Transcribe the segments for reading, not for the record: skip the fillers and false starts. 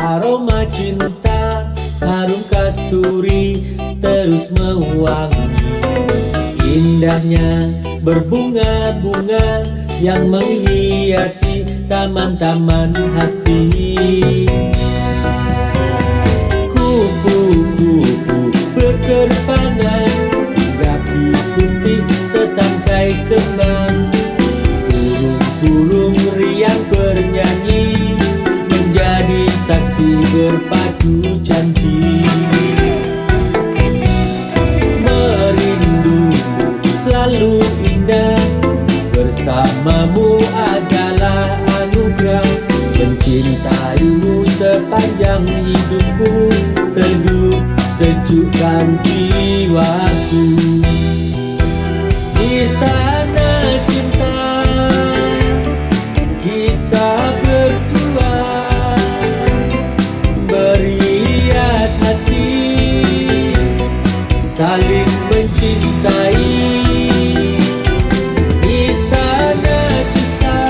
aroma cinta, harum kasturi terus mewangi. Indahnya berbunga-bunga yang menghiasi taman-taman hati. Kupu-kupu berterbangan, gapi putih setangkai kembang. Burung-burung riang bernyanyi, menjadi saksi berpadu janji. Merindumu selalu indah, bersamamu adalah anugerah. Mencintaimu sepanjang hidupku, teduh sejukkan jiwaku. Istana cinta kita berdua, berhias hati, saling mencintai. Istana cinta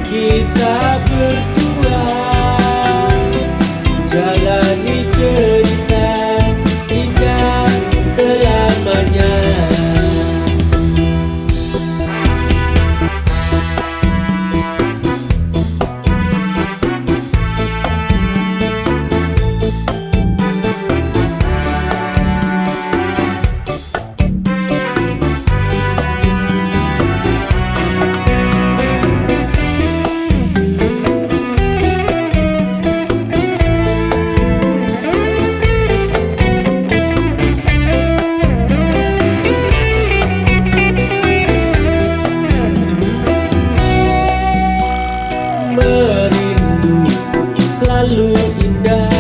kita berdua, jalani cerita indah selamanya. Selalu indah,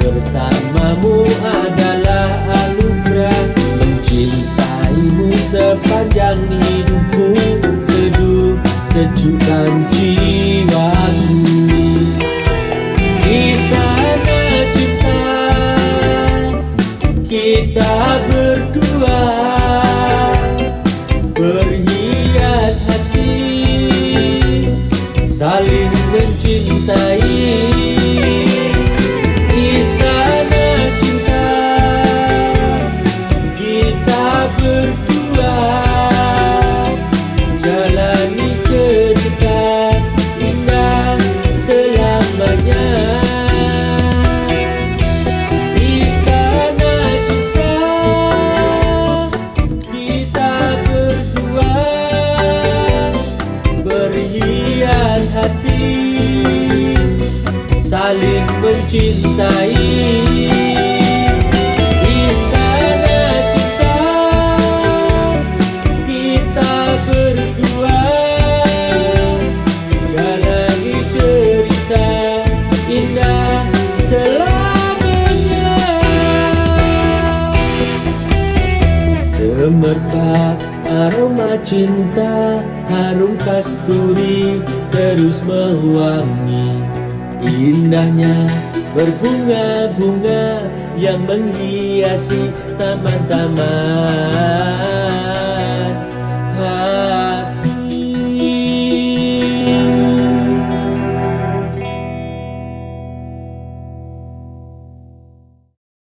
bersamamu adalah anugerah. Mencintaimu sepanjang hidupku, teduh sejukkan jiwaku. Istana cinta kita berdua, berhias hati, saling mencintai. Istana cinta kita berdua, jalani cerita indah selamanya. Istana cinta kita berdua, berhias hati, saling mencintai. Istana cinta kita berdua, jalani cerita indah selamanya. Semerbak aroma cinta, harum kasturi terus mewangi. Indahnya berbunga-bunga yang menghiasi taman-taman.